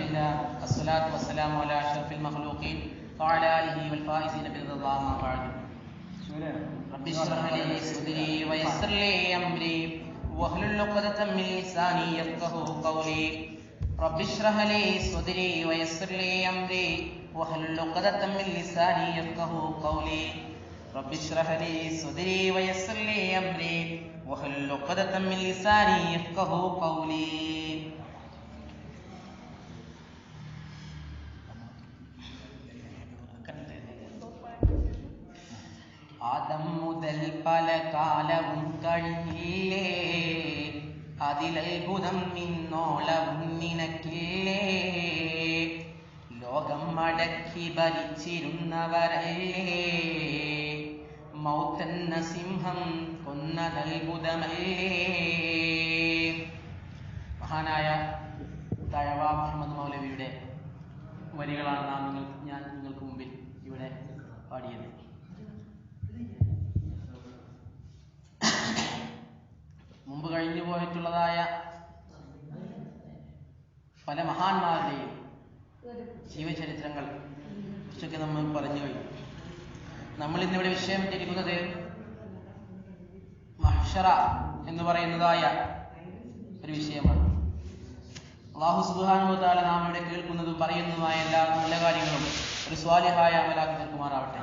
لله والصلاة والسلام على أشرف المخلوقين وعلى آله والفائزين برضا الله ما بعد. رب اشرح لي صدري ويسر لي أمري واحلل عقدة من لساني يفقهوا قولي. رب اشرح لي صدري ويسر لي أمري واحلل عقدة من لساني يفقهوا قولي. رب اشرح لي صدري ويسر لي أمري واحلل عقدة من لساني يفقهوا قولي. ആദം മുതൽ പല കാലവും കഴിഞ്ഞില്ലേ, അതിലത്ഭുതം നിന്നോളവും നിനക്കില്ലേ. ലോകം അടക്കി ഭരിച്ചിരുന്നവരല്ലേ, മൗത്തെന്ന സിംഹം കൊന്നതത്ഭുതമല്ലേ. മഹാനായ തഴവ മുഹമ്മദ് മൗലവിയുടെ വരികളാണ് ഞാൻ നിങ്ങൾക്ക് മുമ്പിൽ ഇവിടെ പാടിയത്. മുമ്പ് കഴിഞ്ഞു പോയിട്ടുള്ളതായ പല മഹാന്മാരുടെയും ജീവചരിത്രങ്ങൾ കുറിച്ചൊക്കെ നമ്മൾ പറഞ്ഞു കഴിഞ്ഞു. നമ്മൾ ഇന്നിവിടെ വിഷയം തിരിക്കുന്നത് മഹ്ശറ എന്ന് പറയുന്നതായ ഒരു വിഷയമാണ്. അല്ലാഹു സുബ്ഹാനഹു വ തആല നാം ഇവിടെ കേൾക്കുന്നതും പറയുന്നതുമായ എല്ലാ നല്ല കാര്യങ്ങളും ഒരു സ്വാലിഹായ അമലാക്കി തീർക്കുമാറാവട്ടെ.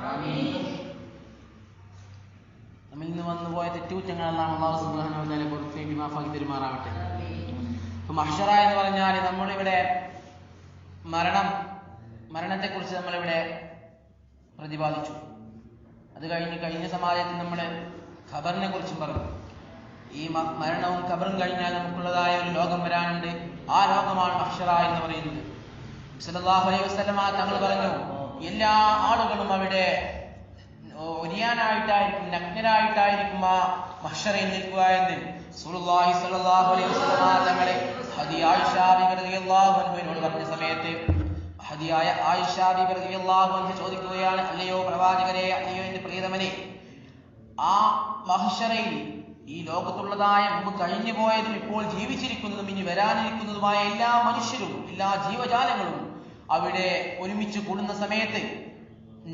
നമ്മിൽ നിന്ന് വന്നുപോയ തെറ്റുകുറ്റങ്ങളെല്ലാം അല്ലാഹു സുബ്ഹാനഹു വ തആല പുറത്തേക്ക് മാഫാക്കി തരുമാറാവട്ടെ. അപ്പൊ മഹ്ശറ എന്ന് പറഞ്ഞാൽ നമ്മളിവിടെ മരണത്തെക്കുറിച്ച് നമ്മളിവിടെ പ്രതിപാദിച്ചു. അത് കഴിഞ്ഞ സമാജത്തിൽ നമ്മൾ ഖബറിനെ കുറിച്ചും പറഞ്ഞു. ഈ മരണവും ഖബറും കഴിഞ്ഞാൽ നമുക്കുള്ളതായ ഒരു ലോകം വരാനുണ്ട്. ആ ലോകമാണ് മഹ്ശറ എന്ന് പറയുന്നത്. സല്ലല്ലാഹു അലൈഹി വസല്ലമ തങ്ങൾ പറഞ്ഞു, എല്ലാ ആളുകളും അവിടെ ഒരിയാനായിട്ടായിരിക്കും, നഗ്നരായിട്ടായിരിക്കും ആ മഹ്ശറയിൽ നിൽക്കുക എന്ന് റസൂലുള്ളാഹി സ്വല്ലല്ലാഹു അലൈഹി വസല്ലമ തങ്ങളെ ആയിഷ ബിബി റളിയല്ലാഹു അൻഹയോട് പറഞ്ഞ സമയത്ത് ആയിഷ ബിബി റളിയല്ലാഹു അൻഹ ചോദിക്കുകയാണ്, അല്ലയോ പ്രവാചകരെ, അല്ലയോ എന്റെ പ്രിയതമനെ, ആ മഹ്ശറയിൽ ഈ ലോകത്തുള്ളതായ മുമ്പ് കഴിഞ്ഞു പോയതും ഇപ്പോൾ ജീവിച്ചിരിക്കുന്നതും ഇനി വരാനിരിക്കുന്നതുമായ എല്ലാ മനുഷ്യരും എല്ലാ ജീവജാലങ്ങളും അവിടെ ഒരുമിച്ച് കൂടുന്ന സമയത്ത്,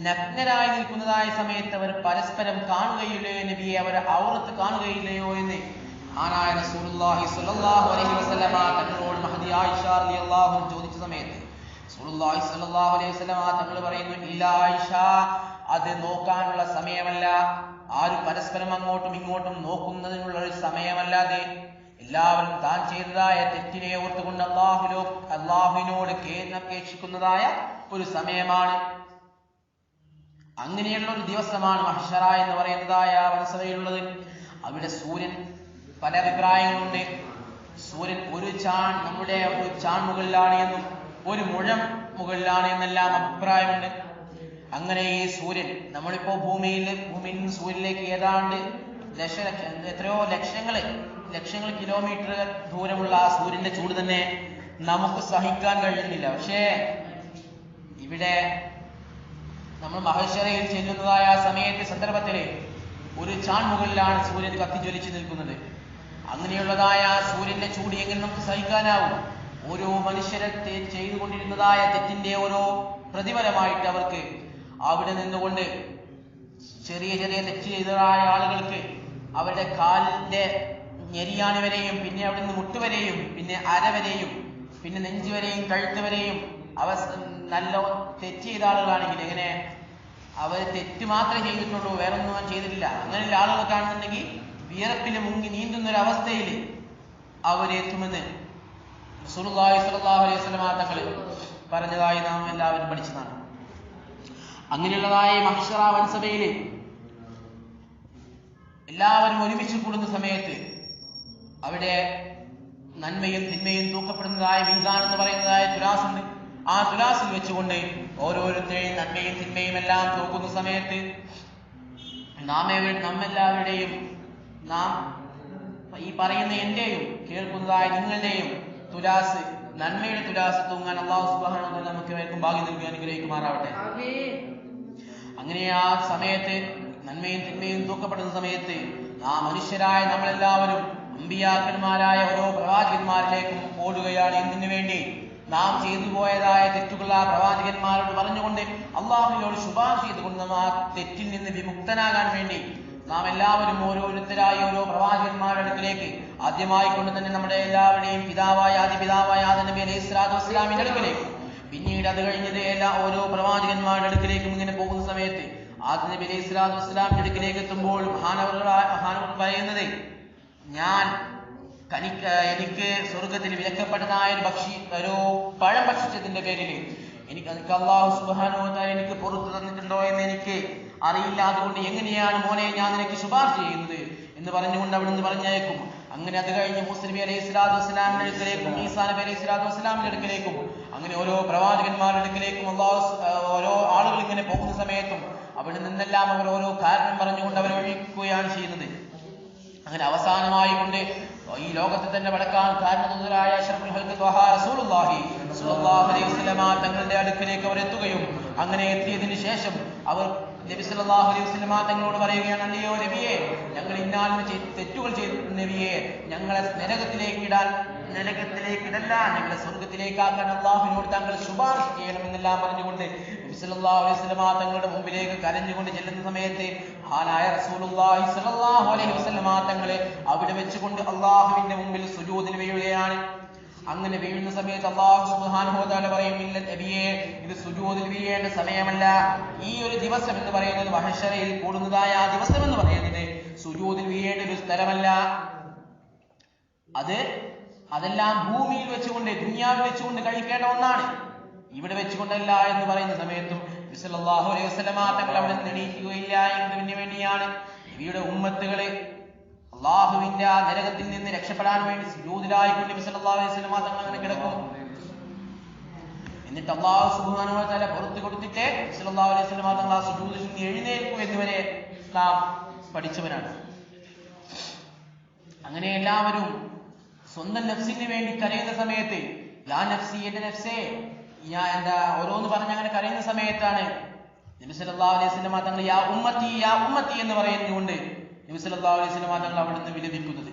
നഗ്നരായി നിൽക്കുന്നതായ സമയത്ത് അവർ പരസ്പരം കാണുകയില്ലയോ നബിയെ, അവരെ ഔറത്ത് കാണുകയില്ലയോ എന്ന് ആനായ റസൂലുള്ളാഹി സ്വല്ലല്ലാഹു അലൈഹി വസല്ലമ തങ്ങളോട് മഹദി ആയിഷ റളിയല്ലാഹു അൻഹ ചോദിച്ച സമയത്ത് റസൂലുള്ളാഹി സ്വല്ലല്ലാഹു അലൈഹി വസല്ലമ തങ്ങൾ പറയുന്നു, ഇല്ല ആയിഷ, അത് നോക്കാനുള്ള സമയമല്ല, ആരും പരസ്പരം അങ്ങോട്ടും ഇങ്ങോട്ടും നോക്കുന്നതിനുള്ള ഒരു സമയമല്ലാതെ എല്ലാവരും താൻ ചെയ്തതായ തെറ്റിനെ ഓർത്തുകൊണ്ട് അല്ലാഹുവിനോട് കേണപേക്ഷിക്കുന്നതായ ഒരു സമയമാണ്. അങ്ങനെയുള്ള ഒരു ദിവസമാണ് മഹ്ശറ എന്ന് പറയുന്നതായ മനസ്സറയിലുള്ളത്. അവിടെ സൂര്യൻ പല അഭിപ്രായങ്ങളുണ്ട്. സൂര്യൻ നമ്മുടെ ഒരു ചാൺ മുകളിലാണ് എന്നും ഒരു മുഴം മുകളിലാണ് എന്നെല്ലാം അഭിപ്രായമുണ്ട്. അങ്ങനെ ഈ സൂര്യൻ നമ്മളിപ്പോ ഭൂമിയിൽ നിന്ന് സൂര്യനിലേക്ക് ഏതാണ്ട് എത്രയോ ലക്ഷങ്ങൾ കിലോമീറ്റർ ദൂരമുള്ള ആ സൂര്യന്റെ ചൂട് തന്നെ നമുക്ക് സഹിക്കാൻ കഴിയുന്നില്ല. പക്ഷേ ഇവിടെ നമ്മൾ മഹ്ശറയിൽ ചെല്ലുന്നതായ ആ സന്ദർഭത്തില് ഒരു ചാൺ മുകളിലാണ് സൂര്യൻ കത്തിജ്വലിച്ച് നിൽക്കുന്നത്. അങ്ങനെയുള്ളതായ ആ സൂര്യന്റെ ചൂട് എങ്ങനെ നമുക്ക് സഹിക്കാനാവും? ഓരോ മനുഷ്യരെ ചെയ്തുകൊണ്ടിരുന്നതായ തെറ്റിന്റെ ഓരോ പ്രതിഫലമായിട്ട് അവർക്ക് അവിടെ നിന്നുകൊണ്ട് ചെറിയ തെറ്റ് ചെയ്തതായ ആളുകൾക്ക് അവരുടെ കാലിന്റെ ഞെരിയാണി വരെയും, പിന്നെ അവിടെ നിന്ന് മുട്ടുവരെയും, പിന്നെ അരവരെയും, പിന്നെ നെഞ്ച് വരെയും, കഴുത്ത് വരെയും നല്ല തെറ്റ് ചെയ്ത ആളുകളാണെങ്കിൽ എങ്ങനെ അവർ തെറ്റ് മാത്രമേ ചെയ്തിട്ടുള്ളൂ, വേറൊന്നും ചെയ്തിട്ടില്ല. അങ്ങനെയുള്ള ആളുകൾക്കാണെന്നുണ്ടെങ്കിൽ വിയർപ്പിൽ മുങ്ങി നീന്തുന്ന ഒരു അവസ്ഥയിൽ അവരെത്തുമെന്ന് റസൂലുള്ളാഹി സ്വല്ലല്ലാഹു അലൈഹി വസല്ലമ തങ്ങൾ പറഞ്ഞതായി നാം എല്ലാവരും പഠിച്ചതാണ്. അങ്ങനെയുള്ളതായ മഹ്ശറ വൻസഭയിൽ എല്ലാവരും ഒരുമിച്ച് കൂടുന്ന സമയത്ത് അവിടെ നന്മയും തിന്മയും തൂക്കപ്പെടുന്നതായ മീസാൻ എന്ന് പറയുന്നതായ തുലാസുണ്ട്. ആ തുലാസിൽ വെച്ചുകൊണ്ട് ഓരോരുത്തരെയും നന്മയും തിന്മയും എല്ലാം തൂക്കുന്ന സമയത്ത് നമ്മെല്ലാവരുടെയും, നാം ഈ പറയുന്ന എന്റെയും കേൾക്കുന്നതായ നിങ്ങളുടെയും തുലാസ്, നന്മയുടെ തുലാസ് തൂങ്ങാൻ അല്ലാഹു സുബ്ഹാനഹു വ തആല നമുക്ക് വേഗം ഭാഗ്യം നൽകി അനുഗ്രഹിക്കുമാറാവട്ടെ. അങ്ങനെ ആ സമയത്ത് നന്മയും തിന്മയും തൂക്കപ്പെടുന്ന സമയത്ത് ആ മനുഷ്യരായ നമ്മളെല്ലാവരും അമ്പിയാക്കന്മാരായ ഓരോ പ്രവാചകന്മാരിലേക്കും ഓടുകയാണ്. എന്തിനു വേണ്ടി? നാം ചെയ്തു പോയതായ തെറ്റുകൾ ആ പ്രവാചകന്മാരോട് പറഞ്ഞുകൊണ്ട് അള്ളാഹുവിനോട് ശുപാർശ ചെയ്തുകൊണ്ട് നാം ആ തെറ്റിൽ നിന്ന് വിമുക്തനാകാൻ വേണ്ടി നാം എല്ലാവരും ഓരോരുത്തരായി ഓരോ പ്രവാചകന്മാരുടെ അടുക്കിലേക്ക് ആദ്യമായി കൊണ്ട് തന്നെ നമ്മുടെ എല്ലാവരുടെയും ആദിപിതാവായ ആദം നബി അലൈഹി സ്വലാത്തു വസ്സലാമിന്റെ അടുക്കിലേക്കും പിന്നീട് അത് കഴിഞ്ഞത് ഓരോ പ്രവാചകന്മാരുടെ അടുക്കിലേക്കും ഇങ്ങനെ പോകുന്ന സമയത്ത് ആദം നബി അലൈഹി സ്വലാത്തു വസ്സലാമിന്റെ അടുക്കിലേക്ക് എത്തുമ്പോൾ മഹാനവർ പറയുന്നത്, എനിക്ക് സ്വർഗത്തിൽ വിലക്കപ്പെട്ടതായ ഒരു പഴം ഭക്ഷിച്ചതിന്റെ പേരിൽ എനിക്ക് അല്ലാഹു സുബ്ഹാനഹു വ തആല എനിക്ക് പുറത്തു തന്നിട്ടുണ്ടോ എന്ന് എനിക്ക് അറിയില്ല. അതുകൊണ്ട് എങ്ങനെയാണ് മോനെ ഞാൻ നിനക്ക് ശുപാർശ ചെയ്യുന്നത് എന്ന് പറഞ്ഞുകൊണ്ട് അവിടെ നിന്ന് പറഞ്ഞേക്കും. അങ്ങനെ അത് കഴിഞ്ഞ് മൂസ നബി അലൈഹി സ്വലാത്തു വസ്സലാമിന്റെ അടുക്കലേക്കും ഈസാ നബി അലൈഹി സ്വലാത്തു വസ്സലാമിന്റെ അടുക്കലേക്കും അങ്ങനെ ഓരോ പ്രവാചകന്മാരുടെ അടുക്കലേക്കും ഓരോ ആളുകൾ ഇങ്ങനെ പോകുന്ന സമയത്തും അവിടെ നിന്നെല്ലാം അവർ ഓരോ കാരണം പറഞ്ഞുകൊണ്ട് അവരെ ഒഴിക്കുകയാണ് ചെയ്യുന്നത്. അങ്ങനെ അവസാനമായി കൊണ്ട് ഈ ലോകത്തെ തന്നെ വടക്കാൻ കാരണദൂതരായ അഷ്റഫുൽ ഖൽഖ് ത്വഹ റസൂലുള്ളാഹി സ്വല്ലല്ലാഹു അലൈഹി വസല്ലമ തങ്ങളുടെ അടുക്കലേക്ക് അവർ എത്തുകയും അങ്ങനെ എത്തിയതിന് ശേഷം അവർ നബി സല്ലല്ലാഹു അലൈഹി വസല്ലമ തങ്ങളോട് പറയുകയാണ്, അല്ലയോ നബിയെ, ഞങ്ങൾ ഇന്നാലും തെറ്റുകൾ ചെയ്തിട്ടുണ്ട് നബിയെ, ഞങ്ങളെ നരകത്തിലേക്ക് ഇടല്ല, ഞങ്ങളെ സ്വർഗത്തിലേക്കാക്കാൻ അള്ളാഹുവിനോട് താങ്കൾ ശുപാർശ ചെയ്യണമെന്നെല്ലാം പറഞ്ഞുകൊണ്ട് നബി സല്ലല്ലാഹു അലൈഹി വസല്ലമ തങ്ങളുടെ മുമ്പിലേക്ക് കരഞ്ഞുകൊണ്ട് ചെല്ലുന്ന സമയത്ത് മഹാനായ റസൂലുള്ളാഹി സ്വല്ലല്ലാഹു അലൈഹി വസല്ലമ തങ്ങളെ അവിടെ വെച്ചുകൊണ്ട് അള്ളാഹുവിന്റെ മുമ്പിൽ സുജൂദിൽ വീഴുകയാണ്. അങ്ങനെ വീഴുന്ന സമയത്ത് അല്ലാഹു സുബ്ഹാനഹു വ തആല പറയും, ഇല്ല നബിയെ, ഇത് സുജൂദിൽ വീഴേണ്ട സമയമല്ല. ഈ ഒരു ദിവസം എന്ന് പറയുന്നത് മഹ്ശറയിൽ കൂടുന്നതായ ആ ദിവസം എന്ന് പറയുന്നത് സുജൂദിൽ വീഴേണ്ട ഒരു സ്ഥലമല്ല. അതെല്ലാം ഭൂമിയിൽ വെച്ചുകൊണ്ട് ദുനിയാവിൽ വെച്ചുകൊണ്ട് കഴിക്കേണ്ട ഒന്നാണ്. ഇവിടെ വെച്ചുകൊണ്ടല്ല എന്ന് പറയുന്ന സമയത്തും നബി സല്ലല്ലാഹു അലൈഹി വസല്ലമ തങ്ങൾ അവിടെ നിന്ന് എണീക്കുകയില്ല. എന്നതിന് വേണ്ടിയാണ് നബിയുടെ ഉമ്മത്തുകളെ അള്ളാഹുവിന്റെ ആ നരകത്തിൽ നിന്ന് രക്ഷപ്പെടാൻ വേണ്ടി സുജൂദിലായിക്കൊണ്ട് നബി സല്ലല്ലാഹു അലൈഹി വസല്ലമ തങ്ങൾ അങ്ങനെ കിടക്കും. എന്നിട്ട് അല്ലാഹു സുബ്ഹാനഹു വ തആല പുറത്തു കൊടുത്തിട്ട് നബി സല്ലല്ലാഹു അലൈഹി വസല്ലമ തങ്ങൾ ആ സുജൂദിൽ നിന്ന് എഴുന്നേൽക്കും എന്നുവരെ നാം പഠിച്ചവരാണ്. അങ്ങനെ എല്ലാവരും സ്വന്തം നഫ്സിന് വേണ്ടി കരയുന്ന സമയത്ത് യാ നഫ്സി, എന്റെ നഫ്സേ, ഞാൻ ഓരോന്ന് പറഞ്ഞ് അങ്ങനെ കരയുന്ന സമയത്താണ് നബി സല്ലല്ലാഹു അലൈഹി വസല്ലമ തങ്ങൾ യാ ഉമ്മത്തി യാ ഉമ്മത്തി എന്ന് പറയുന്നതുകൊണ്ട് നബി സല്ലല്ലാഹു അലൈഹി വസല്ലമ തങ്ങൾ അവിടെ നിന്ന് വിലപിക്കുന്നത്.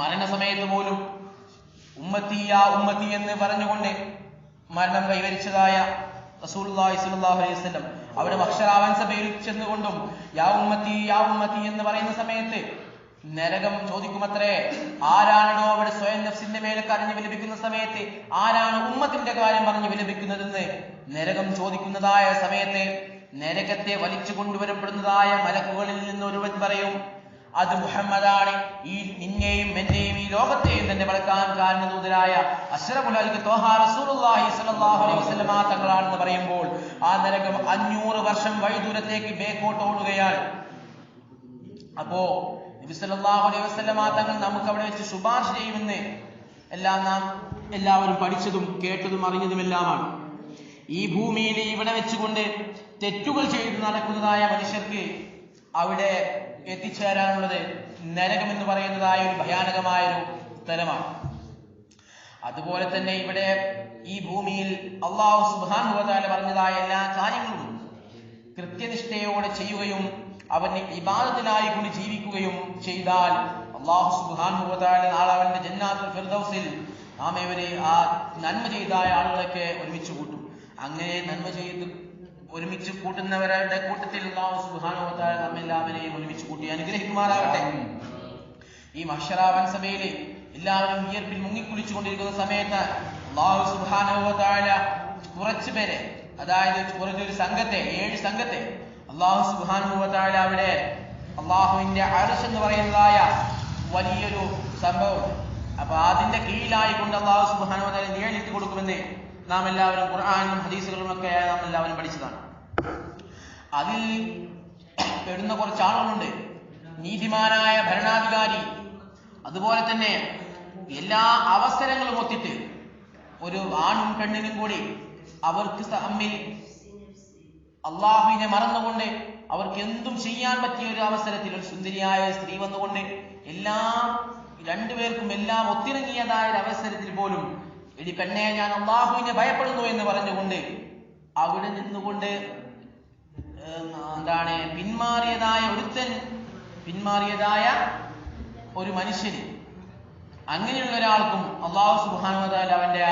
മരണസമയത്ത് പോലും ഉമ്മത്തി യാ ഉമ്മത്തി എന്ന് പറഞ്ഞുകൊണ്ട് മരണം കൈവരിച്ചതായ റസൂലുള്ളാഹി സ്വല്ലല്ലാഹു അലൈഹി വസല്ലം അവിടെ മഹ്ശറാവൻ സഭയിൽ ചെന്നുകൊണ്ടും യാ ഉമ്മത്തി എന്ന് പറയുന്ന സമയത്ത് നരകം ചോദിക്കുമത്രേ, ആരാണോ അവിടെ സ്വയം നഫ്സിന്റെ മേലെ കരഞ്ഞ് വിലപിക്കുന്ന സമയത്ത് ആരാണ് ഉമ്മത്തിന്റെ കാര്യം പറഞ്ഞ് വിലപിക്കുന്നതെന്ന് നരകം ചോദിക്കുന്നതായ സമയത്ത് നരകത്തെ വലിച്ചു കൊണ്ടുവരപ്പെടുന്നതായ മലക്കുകളിൽ നിന്ന് ഒരുവൻ പറയും, അത് മുഹമ്മദാണ്. ഈ നിന്നെയും എന്നെയും ഈ ലോകത്തെയും തന്നെ വളക്കാൻ കാരണദൂതരായ അഷ്റഫുൽ ഖൽഖ് ത്വഹ റസൂലുള്ളാഹി സ്വല്ലല്ലാഹു അലൈഹി വസല്ലമ തങ്ങളാണെന്ന് പറയുമ്പോൾ ആ നരകം 500 വർഷം വഴിദൂരത്തേക്ക് ബേക്കോട്ട് ഓടുകയാണ്. അപ്പോ നബി സല്ലല്ലാഹു അലൈഹി വസല്ലമ തങ്ങൾ നമുക്ക് അവിടെ വെച്ച് ശുപാർശ ചെയ്യുമെന്ന് എല്ലാം നാം എല്ലാവരും പഠിച്ചതും കേട്ടതും അറിഞ്ഞതുമെല്ലാമാണ്. ഈ ഭൂമിയിൽ ഇവിടെ വെച്ചുകൊണ്ട് തെറ്റുകൾ ചെയ്ത് നടക്കുന്നതായ മനുഷ്യർക്ക് അവിടെ എത്തിച്ചേരാനുള്ളത് നരകം എന്ന് പറയുന്നതായ ഒരു ഭയാനകമായ ഒരു സ്ഥലമാണ്. അതുപോലെ തന്നെ ഇവിടെ ഈ ഭൂമിയിൽ അല്ലാഹു സുബ്ഹാനഹു വ തആല പറഞ്ഞതായ എല്ലാ കാര്യങ്ങളും കൃത്യനിഷ്ഠയോടെ ചെയ്യുകയും അവന് ഇബാദത്തിനായി കൊണ്ട് ജീവിക്കുകയും ചെയ്താൽ അല്ലാഹു സുബ്ഹാനഹു വ തആല നാളെ അവന്റെ ജന്നാത്തുൽ ഫിർദൗസിൽ നാം ഇവരെ ആ നന്മ ചെയ്തായ ആളുകളൊക്കെ ഒരുമിച്ച് കൂട്ടും. അങ്ങനെ നന്മ ചെയ്ത് ഒരുമിച്ച് കൂട്ടുന്നവരുടെ കൂട്ടത്തിൽ അല്ലാഹു സുബ്ഹാനഹു വ തആല നമ്മെല്ലാവരെയും ഒരുമിച്ച് കൂട്ടി അനുഗ്രഹിക്കുമാറാകട്ടെ. ഈ മഹ്ശറാവൻ സഭയിൽ എല്ലാവരും വിയർപ്പിൽ മുങ്ങിക്കുളിച്ചുകൊണ്ടിരിക്കുന്ന സമയത്ത് അല്ലാഹു സുബ്ഹാനഹു വ തആല കുറച്ചു പേരെ, അതായത് കുറച്ചൊരു സംഘത്തെ 7 സംഘത്തെ അല്ലാഹു സുബ്ഹാനഹു വ തആല അവിടെ അല്ലാഹുവിന്റെ അർശ് എന്ന് പറയുന്നതായ വലിയൊരു സംഭവം, അപ്പൊ അതിന്റെ കീഴിലായി കൊണ്ട് അല്ലാഹു സുബ്ഹാനഹു വ തആല നിഴലിട്ട് കൊടുക്കുമെന്ന് നാം എല്ലാവരും ഖുർആനും ഹദീസുകളും ഒക്കെ നാം എല്ലാവരും പഠിച്ചതാണ്. അതിൽ പെടുന്ന കുറച്ച് ആളുകളുണ്ട്. നീതിമാനായ ഭരണാധികാരി, അതുപോലെ തന്നെ എല്ലാ അവസരങ്ങളും ഒത്തിട്ട് ഒരു ആണും പെണ്ണിനും കൂടി അവർക്ക് തമ്മിൽ അള്ളാഹുവിനെ മറന്നുകൊണ്ട് അവർക്ക് എന്തും ചെയ്യാൻ പറ്റിയ ഒരു അവസരത്തിൽ ഒരു സുന്ദരിയായ സ്ത്രീ വന്നുകൊണ്ട് രണ്ടുപേർക്കും എല്ലാം ഒത്തിണങ്ങിയതായ ഒരു അവസരത്തിൽ പോലും എടി പെണ്ണെ, ഞാൻ അള്ളാഹുവിനെ ഭയപ്പെടുന്നു എന്ന് പറഞ്ഞുകൊണ്ട് അവിടെ നിന്നുകൊണ്ട് പിന്മാറിയതായ ഒരു മനുഷ്യന്, അങ്ങനെയുള്ള ഒരാൾക്കും അല്ലാഹു സുബ്ഹാനഹു വ തആല അവന്റെ